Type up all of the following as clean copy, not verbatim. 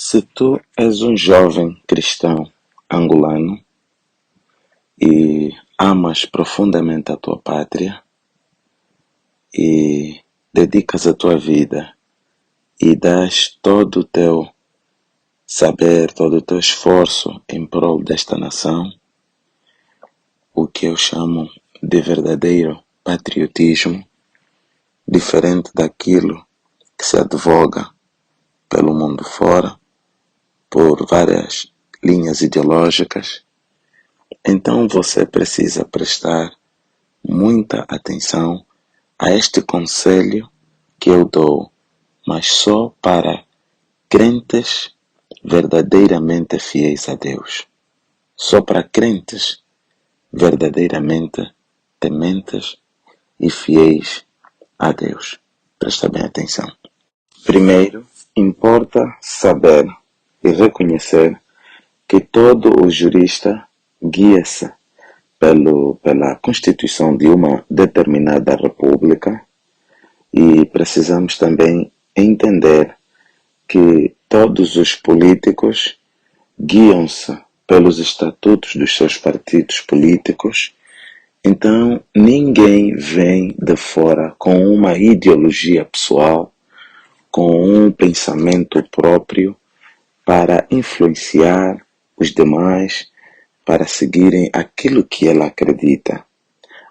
Se tu és um jovem cristão angolano e amas profundamente a tua pátria e dedicas a tua vida e dás todo o teu saber, todo o teu esforço em prol desta nação, o que eu chamo de verdadeiro patriotismo, diferente daquilo que se advoga pelo mundo fora, por várias linhas ideológicas, então você precisa prestar muita atenção a este conselho que eu dou, mas só para crentes verdadeiramente fiéis a Deus. Só para crentes verdadeiramente tementes e fiéis a Deus. Presta bem atenção. Primeiro, importa saber e reconhecer que todo o jurista guia-se pela Constituição de uma determinada república e precisamos também entender que todos os políticos guiam-se pelos estatutos dos seus partidos políticos. Então, ninguém vem de fora com uma ideologia pessoal, com um pensamento próprio para influenciar os demais, para seguirem aquilo que ele acredita.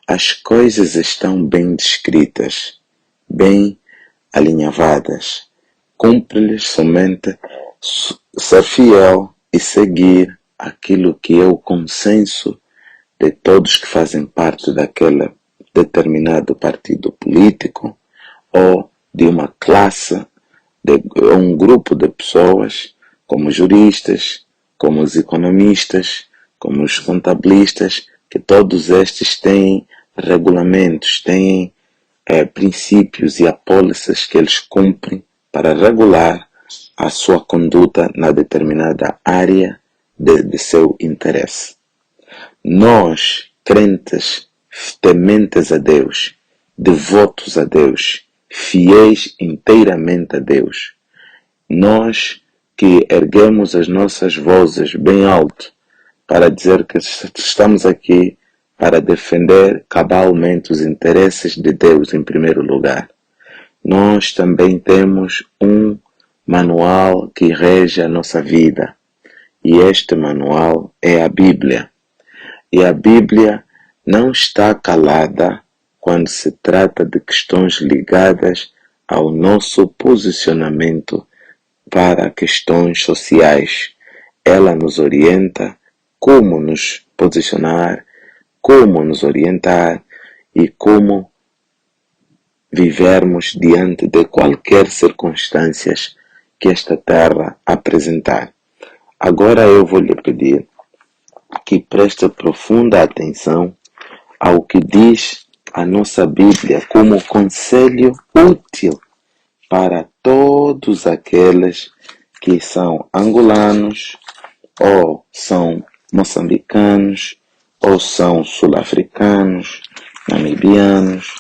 As coisas estão bem descritas, bem alinhavadas. Cumpre-lhes somente ser fiel e seguir aquilo que é o consenso de todos que fazem parte daquele determinado partido político ou de uma classe, de um grupo de pessoas, como juristas, como os economistas, como os contabilistas, que todos estes têm regulamentos, têm princípios e apólices que eles cumprem para regular a sua conduta na determinada área de seu interesse. Nós, crentes, tementes a Deus, devotos a Deus, fiéis inteiramente a Deus, nós que erguemos as nossas vozes bem alto para dizer que estamos aqui para defender cabalmente os interesses de Deus em primeiro lugar. Nós também temos um manual que rege a nossa vida. E este manual é a Bíblia. E a Bíblia não está calada quando se trata de questões ligadas ao nosso posicionamento para questões sociais. Ela nos orienta como nos posicionar, como nos orientar e como vivermos diante de qualquer circunstâncias que esta terra apresentar. Agora eu vou lhe pedir que preste profunda atenção ao que diz a nossa Bíblia como conselho útil para todos aqueles que são angolanos, ou são moçambicanos, ou são sul-africanos, namibianos,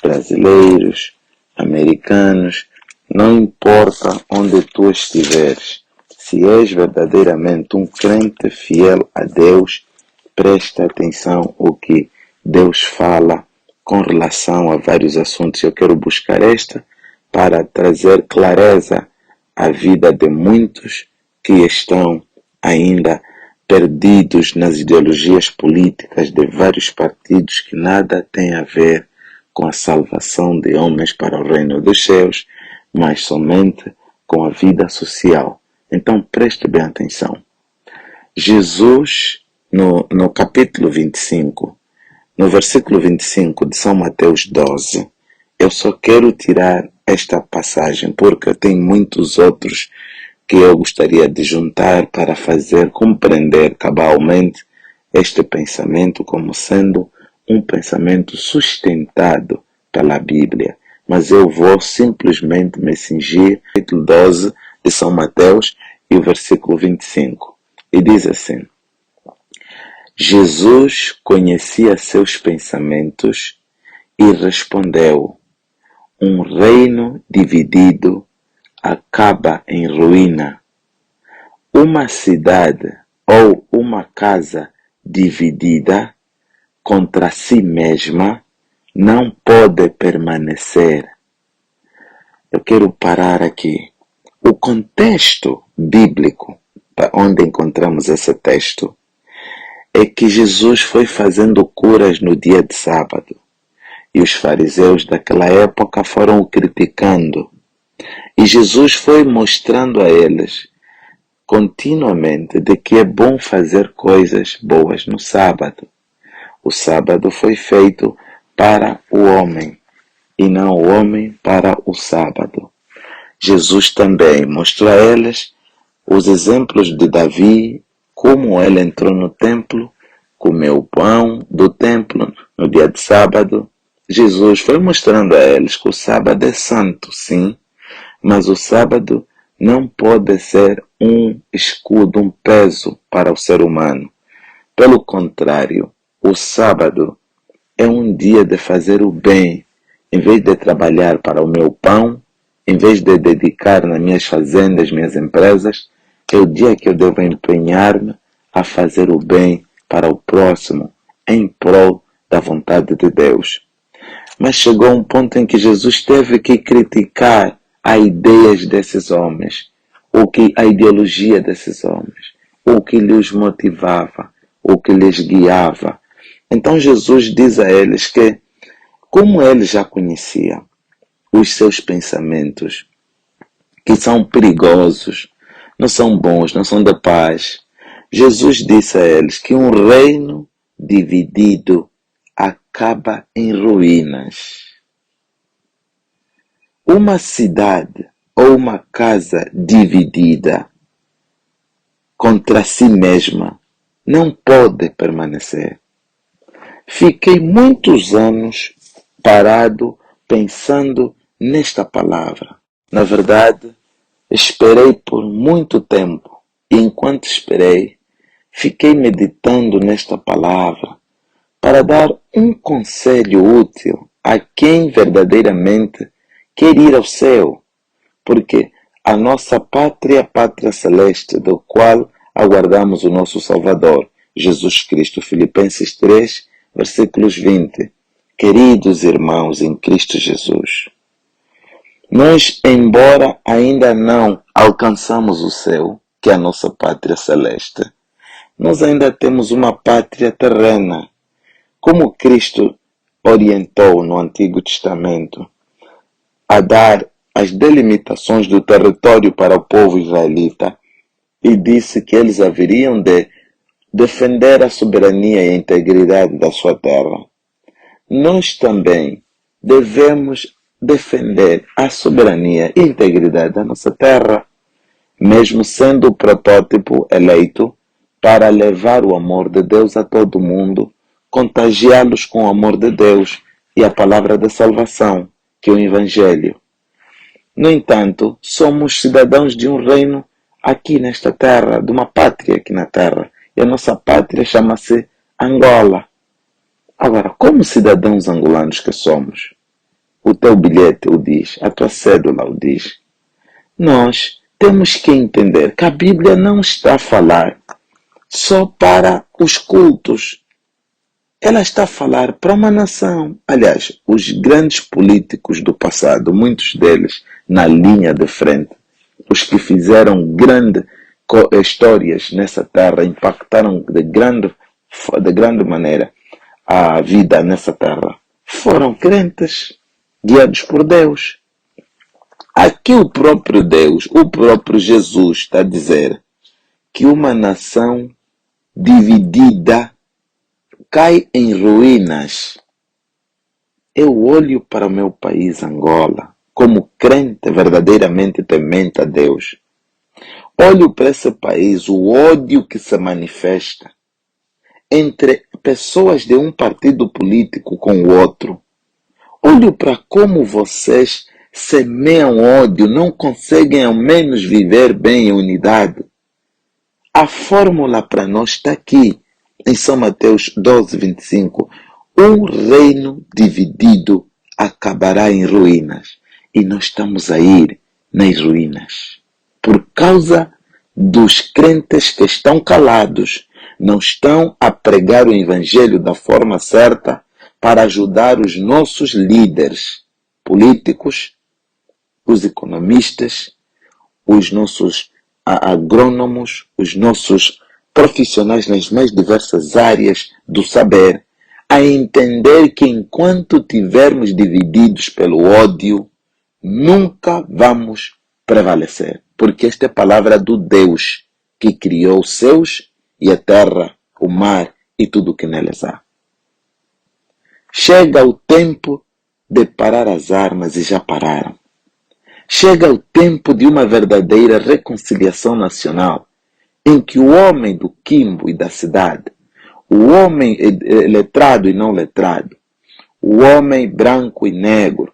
brasileiros, americanos. Não importa onde tu estiveres, se és verdadeiramente um crente fiel a Deus, presta atenção ao que Deus fala com relação a vários assuntos. Eu quero buscar esta para trazer clareza à vida de muitos que estão ainda perdidos nas ideologias políticas de vários partidos que nada têm a ver com a salvação de homens para o reino dos céus, mas somente com a vida social. Então preste bem atenção. Jesus, no capítulo 25, no versículo 25 de São Mateus 12, eu só quero tirar esta passagem porque tem muitos outros que eu gostaria de juntar para fazer compreender cabalmente este pensamento como sendo um pensamento sustentado pela Bíblia. Mas eu vou simplesmente me cingir ao capítulo 12 de São Mateus e o versículo 25. E diz assim: Jesus conhecia seus pensamentos e respondeu: um reino dividido acaba em ruína, Uma cidade ou uma casa dividida contra si mesma não pode permanecer. Eu quero parar aqui. O contexto bíblico, onde encontramos esse texto, é que Jesus foi fazendo curas no dia de sábado. E os fariseus daquela época foram o criticando. E Jesus foi mostrando a eles continuamente de que é bom fazer coisas boas no sábado. O sábado foi feito para o homem e não o homem para o sábado. Jesus também mostrou a eles os exemplos de Davi, como ele entrou no templo, comeu o pão do templo no dia de sábado. Jesus foi mostrando a eles que o sábado é santo, sim, mas o sábado não pode ser um escudo, um peso para o ser humano. Pelo contrário, o sábado é um dia de fazer o bem. Em vez de trabalhar para o meu pão, em vez de dedicar nas minhas fazendas, minhas empresas, é o dia que eu devo empenhar-me a fazer o bem para o próximo, em prol da vontade de Deus. Mas chegou um ponto em que Jesus teve que criticar as ideias desses homens, a ideologia desses homens, o que lhes motivava, o que lhes guiava. Então Jesus diz a eles que, como ele já conhecia os seus pensamentos, que são perigosos, não são bons, não são da paz, Jesus disse a eles que um reino dividido acaba em ruínas. Uma cidade ou uma casa dividida contra si mesma não pode permanecer. Fiquei muitos anos parado pensando nesta palavra. Na verdade, esperei por muito tempo e enquanto esperei, fiquei meditando nesta palavra para dar um conselho útil a quem verdadeiramente quer ir ao céu, porque a nossa pátria, pátria celeste, do qual aguardamos o nosso Salvador, Jesus Cristo. Filipenses 3, versículos 20. Queridos irmãos em Cristo Jesus, nós, embora ainda não alcançamos o céu, que é a nossa pátria celeste, nós ainda temos uma pátria terrena. Como Cristo orientou no Antigo Testamento a dar as delimitações do território para o povo israelita e disse que eles haveriam de defender a soberania e a integridade da sua terra, nós também devemos defender a soberania e a integridade da nossa terra, mesmo sendo o protótipo eleito para levar o amor de Deus a todo mundo, contagiá-los com o amor de Deus e a palavra da salvação, que é o Evangelho. No entanto, somos cidadãos de um reino aqui nesta terra, de uma pátria aqui na terra, e a nossa pátria chama-se Angola. Agora, como cidadãos angolanos que somos, o teu bilhete o diz, a tua cédula o diz, nós temos que entender que a Bíblia não está a falar só para os cultos. Ela está a falar para uma nação. Aliás, os grandes políticos do passado, muitos deles na linha de frente, os que fizeram grandes histórias nessa terra, impactaram de grande maneira a vida nessa terra, foram crentes, guiados por Deus. Aqui o próprio Deus, o próprio Jesus está a dizer que uma nação dividida cai em ruínas. Eu olho para o meu país, Angola, como crente verdadeiramente temente a Deus. Olho para esse país, o ódio que se manifesta entre pessoas de um partido político com o outro. Olho para como vocês semeiam ódio, não conseguem ao menos viver bem em unidade. A fórmula para nós está aqui, em São Mateus 12, 25. Um reino dividido acabará em ruínas. E nós estamos a ir nas ruínas. Por causa dos crentes que estão calados, não estão a pregar o Evangelho da forma certa para ajudar os nossos líderes políticos, os economistas, os nossos agrônomos, os nossos profissionais nas mais diversas áreas do saber, a entender que enquanto tivermos divididos pelo ódio, nunca vamos prevalecer. Porque esta é a palavra do Deus que criou os céus e a terra, o mar e tudo o que neles há. Chega o tempo de parar as armas e já pararam. Chega o tempo de uma verdadeira reconciliação nacional, em que o homem do quimbo e da cidade, o homem letrado e não letrado, o homem branco e negro,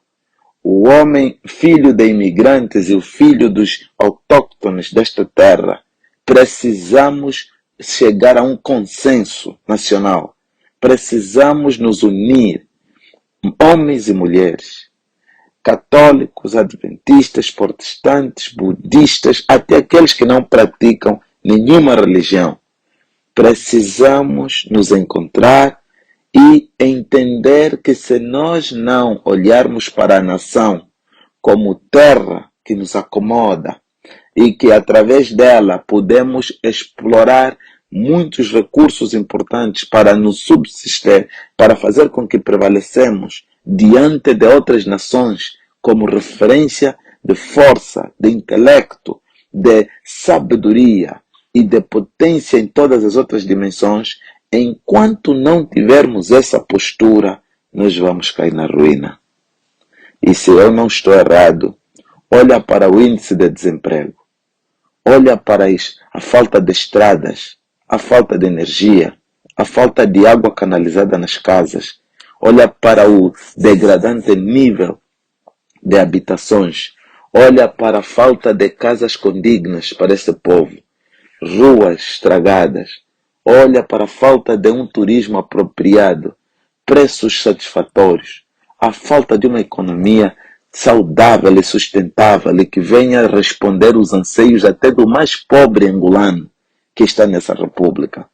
o homem filho de imigrantes e o filho dos autóctones desta terra, precisamos chegar a um consenso nacional. Precisamos nos unir, homens e mulheres, católicos, adventistas, protestantes, budistas, até aqueles que não praticam nenhuma religião. Precisamos nos encontrar e entender que se nós não olharmos para a nação como terra que nos acomoda e que através dela podemos explorar muitos recursos importantes para nos subsistir, para fazer com que prevalecemos diante de outras nações como referência de força, de intelecto, de sabedoria e de potência em todas as outras dimensões, enquanto não tivermos essa postura, nós vamos cair na ruína. E se eu não estou errado, olha para o índice de desemprego, olha para a falta de estradas, a falta de energia, a falta de água canalizada nas casas, olha para o degradante nível de habitações, olha para a falta de casas condignas para esse povo, ruas estragadas, olha para a falta de um turismo apropriado, preços satisfatórios, a falta de uma economia saudável e sustentável e que venha responder os anseios até do mais pobre angolano que está nessa república.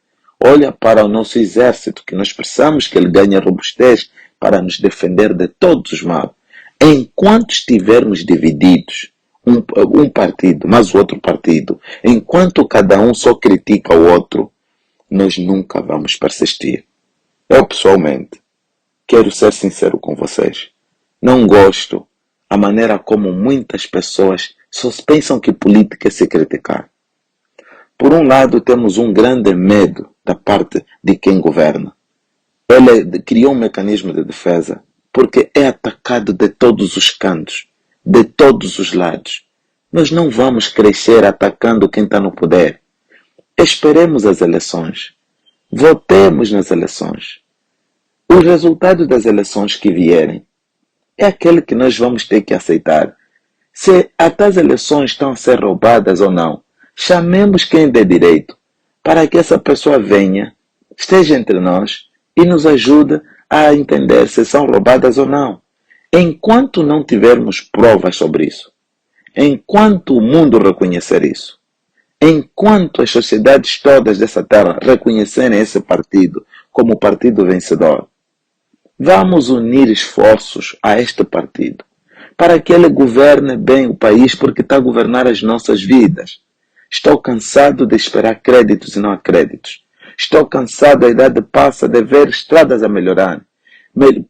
Olha para o nosso exército, que nós precisamos que ele ganhe robustez para nos defender de todos os males. Enquanto estivermos divididos, um partido, mas o outro partido, enquanto cada um só critica o outro, nós nunca vamos persistir. Eu, pessoalmente, quero ser sincero com vocês. Não gosto a maneira como muitas pessoas só pensam que política é se criticar. Por um lado, temos um grande medo da parte de quem governa. Ele criou um mecanismo de defesa porque é atacado de todos os cantos, de todos os lados. Nós não vamos crescer atacando quem está no poder. Esperemos as eleições. Votemos nas eleições. O resultado das eleições que vierem é aquele que nós vamos ter que aceitar. Se até as eleições estão a ser roubadas ou não, chamemos quem dê direito para que essa pessoa venha, esteja entre nós e nos ajude a entender se são roubadas ou não. Enquanto não tivermos provas sobre isso, enquanto o mundo reconhecer isso, enquanto as sociedades todas dessa terra reconhecerem esse partido como o partido vencedor, vamos unir esforços a este partido para que ele governe bem o país, porque está a governar as nossas vidas. Estou cansado de esperar créditos e não créditos. Estou cansado, a idade passa, de ver estradas a melhorar.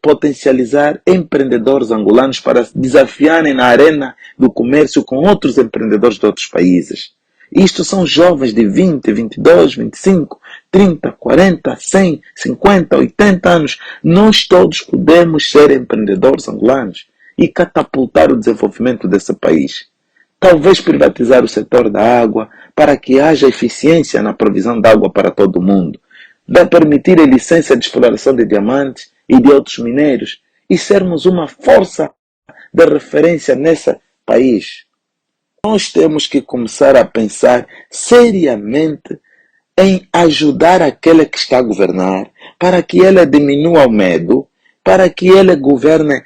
Potencializar empreendedores angolanos para se desafiarem na arena do comércio com outros empreendedores de outros países. Isto são jovens de 20, 22, 25, 30, 40, 100, 50, 80 anos. Nós todos podemos ser empreendedores angolanos e catapultar o desenvolvimento desse país. Talvez privatizar o setor da água para que haja eficiência na provisão de água para todo mundo. Permitir a licença de exploração de diamantes e de outros minérios e sermos uma força de referência nesse país. Nós temos que começar a pensar seriamente em ajudar aquele que está a governar para que ele diminua o medo, para que ele governe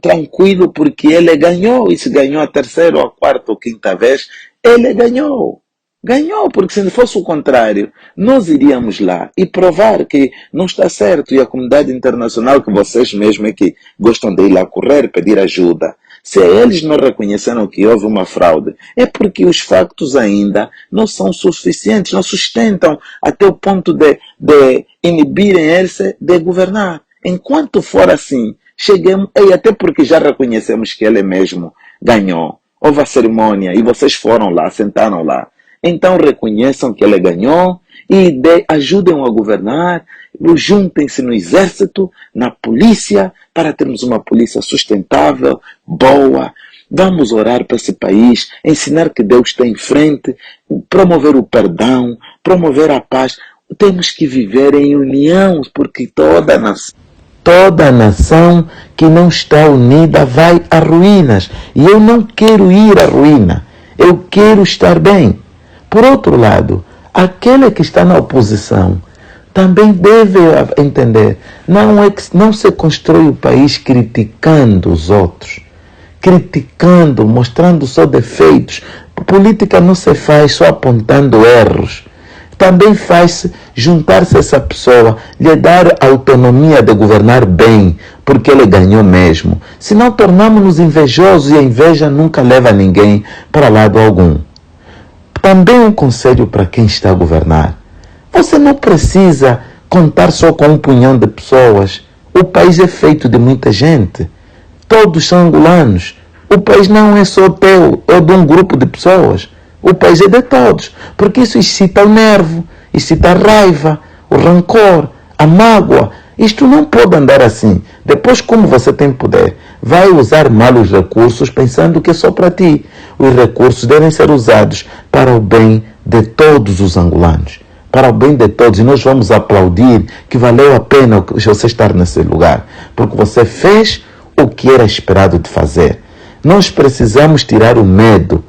tranquilo, porque ele ganhou, e se ganhou a terceira, ou a quarta ou quinta vez, ele ganhou. Ganhou, porque se fosse o contrário, nós iríamos lá e provar que não está certo. E a comunidade internacional, que vocês mesmos é que gostam de ir lá correr, pedir ajuda, se eles não reconheceram que houve uma fraude, é porque os factos ainda não são suficientes, não sustentam até o ponto de inibirem eles de governar. Enquanto for assim, cheguemos, e até porque já reconhecemos que ele mesmo ganhou, houve a cerimônia e vocês foram lá, sentaram lá. Então reconheçam que ele ganhou e ajudem a governar, juntem-se no exército, na polícia, para termos uma polícia sustentável, boa. Vamos orar para esse país, ensinar que Deus está em frente, promover o perdão, promover a paz. Temos que viver em união, porque toda nação que não está unida vai a ruínas. E eu não quero ir à ruína, eu quero estar bem. Por outro lado, aquele que está na oposição também deve entender, não se constrói o país criticando os outros, criticando, mostrando só defeitos. Política não se faz só apontando erros. Também faz juntar-se a essa pessoa, lhe dar autonomia de governar bem, porque ele ganhou mesmo. Senão tornamos-nos invejosos e a inveja nunca leva ninguém para lado algum. Também um conselho para quem está a governar. Você não precisa contar só com um punhão de pessoas. O país é feito de muita gente. Todos são angolanos. O país não é só teu ou de um grupo de pessoas. O país é de todos. Porque isso excita o nervo, excita a raiva, o rancor, a mágoa. Isto não pode andar assim. Depois, como você tem poder, vai usar mal os recursos pensando que é só para ti. Os recursos devem ser usados para o bem de todos os angolanos. Para o bem de todos. E nós vamos aplaudir que valeu a pena você estar nesse lugar. Porque você fez o que era esperado de fazer. Nós precisamos tirar o medo.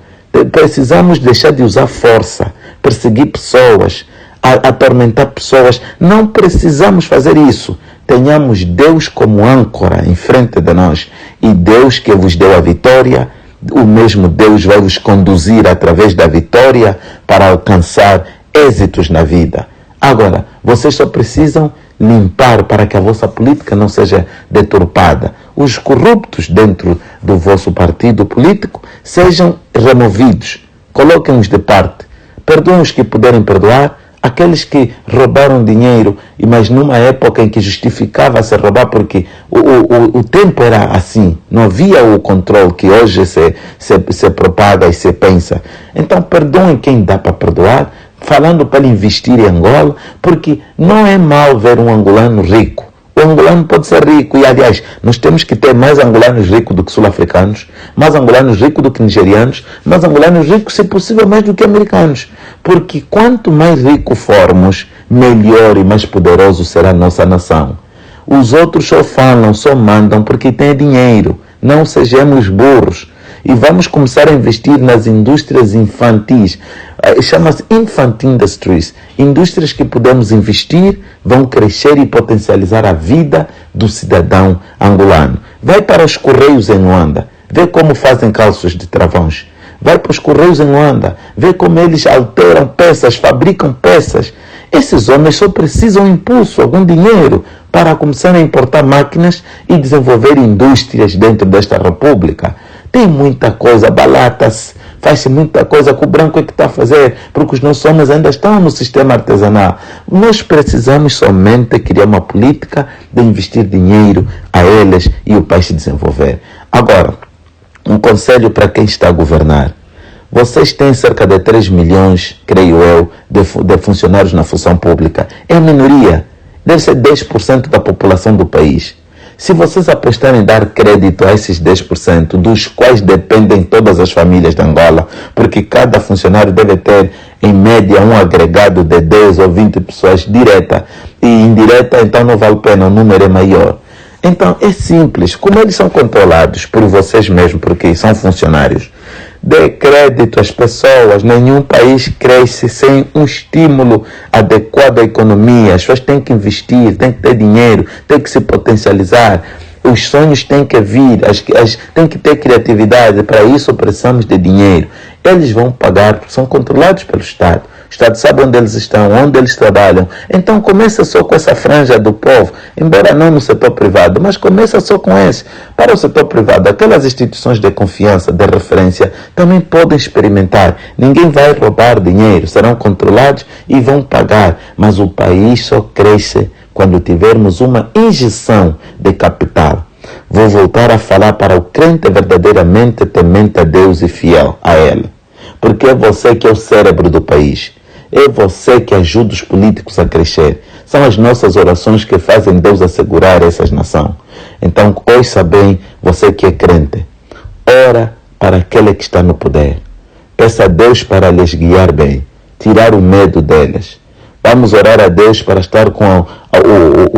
Precisamos deixar de usar força, perseguir pessoas, atormentar pessoas. Não precisamos fazer isso. Tenhamos Deus como âncora em frente de nós. E Deus que vos deu a vitória, o mesmo Deus vai vos conduzir através da vitória para alcançar êxitos na vida. Agora, vocês só precisam limpar para que a vossa política não seja deturpada. Os corruptos dentro do vosso partido político sejam removidos. Coloquem-os de parte. Perdoem os que puderem perdoar. Aqueles que roubaram dinheiro, mas numa época em que justificava-se roubar, porque o tempo era assim, não havia o controle que hoje se propaga e se pensa. Então perdoem quem dá para perdoar, falando para investir em Angola, porque não é mal ver um angolano rico. O angolano pode ser rico e, aliás, nós temos que ter mais angolanos ricos do que sul-africanos, mais angolanos ricos do que nigerianos, mais angolanos ricos, se possível, mais do que americanos. Porque quanto mais ricos formos, melhor e mais poderoso será a nossa nação. Os outros só falam, só mandam porque têm dinheiro. Não sejamos burros. E vamos começar a investir nas indústrias infantis. Chama-se infant industries. Indústrias que podemos investir, vão crescer e potencializar a vida do cidadão angolano. Vai para os Correios em Luanda. Vê como fazem calços de travões. Vai para os Correios em Luanda. Vê como eles alteram peças, fabricam peças. Esses homens só precisam impulso, algum dinheiro, para começar a importar máquinas e desenvolver indústrias dentro desta república. Tem muita coisa, balata-se, faz-se muita coisa que o branco é que está a fazer, porque os nossos homens ainda estão no sistema artesanal. Nós precisamos somente criar uma política de investir dinheiro a eles e o país se desenvolver. Agora, um conselho para quem está a governar. Vocês têm cerca de 3 milhões, creio eu, de funcionários na função pública. É a minoria. Deve ser 10% da população do país. Se vocês apostarem em dar crédito a esses 10%, dos quais dependem todas as famílias de Angola, porque cada funcionário deve ter, em média, um agregado de 10 ou 20 pessoas direta e indireta, então não vale a pena, o número é maior. Então é simples, como eles são controlados por vocês mesmos, porque são funcionários, dê crédito às pessoas. Nenhum país cresce sem um estímulo adequado à economia. As pessoas têm que investir, têm que ter dinheiro, têm que se potencializar. Os sonhos têm que vir, têm que ter criatividade. Para isso precisamos de dinheiro. eles vão pagar, porque são controlados pelo Estado. O Estado sabe onde eles estão, onde eles trabalham. Então começa só com essa franja do povo, embora não no setor privado, mas começa só com esse. Para o setor privado, aquelas instituições de confiança, de referência, também podem experimentar. Ninguém vai roubar dinheiro, serão controlados e vão pagar. Mas o país só cresce quando tivermos uma injeção de capital. Vou voltar a falar para o crente verdadeiramente temente a Deus e fiel a Ele. Porque é você que é o cérebro do país. É você que ajuda os políticos a crescer. São as nossas orações que fazem Deus assegurar essa nação. Então, ouça bem, você que é crente. Ora para aquele que está no poder. Peça a Deus para lhes guiar bem. Tirar o medo deles. Vamos orar a Deus para estar com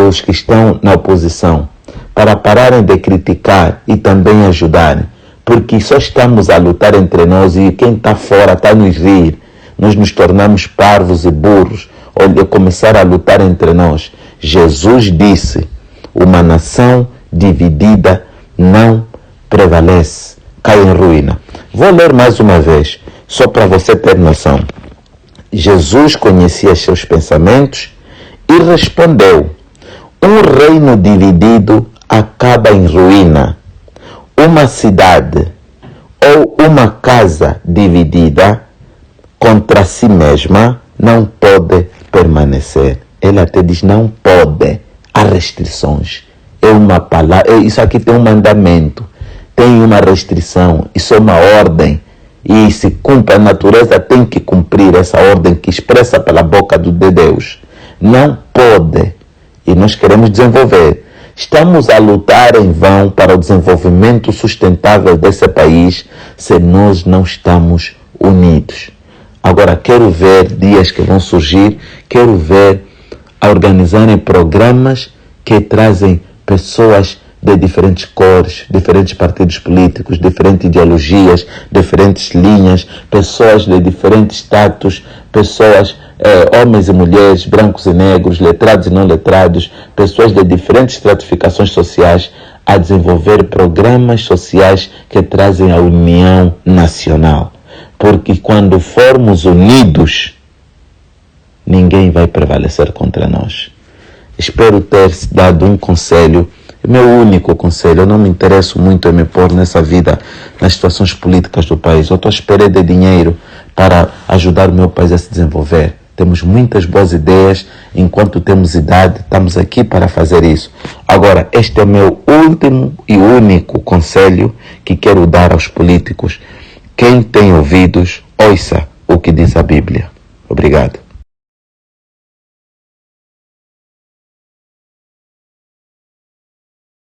os que estão na oposição. Para pararem de criticar e também ajudarem. Porque só estamos a lutar entre nós e quem está fora está a nos rir. Nós nos tornamos parvos e burros ao começar a lutar entre nós. Jesus disse, uma nação dividida não prevalece, cai em ruína. Vou ler mais uma vez, só para você ter noção. Jesus conhecia seus pensamentos e respondeu, um reino dividido acaba em ruína. Uma cidade ou uma casa dividida contra si mesma não pode permanecer. Ele até diz não pode. Há restrições. É uma palavra. Isso aqui tem um mandamento. Tem uma restrição. Isso é uma ordem. E se cumpre, a natureza tem que cumprir essa ordem que expressa pela boca de Deus. Não pode. E nós queremos desenvolver. Estamos a lutar em vão para o desenvolvimento sustentável desse país se nós não estamos unidos. Agora, quero ver dias que vão surgir, quero ver a organizarem programas que trazem pessoas de diferentes cores, diferentes partidos políticos, diferentes ideologias, diferentes linhas, pessoas de diferentes status, pessoas, homens e mulheres, brancos e negros, letrados e não letrados, pessoas de diferentes estratificações sociais, a desenvolver programas sociais que trazem a união nacional. Porque quando formos unidos, ninguém vai prevalecer contra nós. Espero ter dado um conselho, meu único conselho. Eu não me interesso muito em me pôr nessa vida, nas situações políticas do país. Eu estou à espera de dinheiro para ajudar o meu país a se desenvolver. Temos muitas boas ideias, enquanto temos idade, estamos aqui para fazer isso. Agora, este é o meu último e único conselho que quero dar aos políticos. Quem tem ouvidos, ouça o que diz a Bíblia. Obrigado.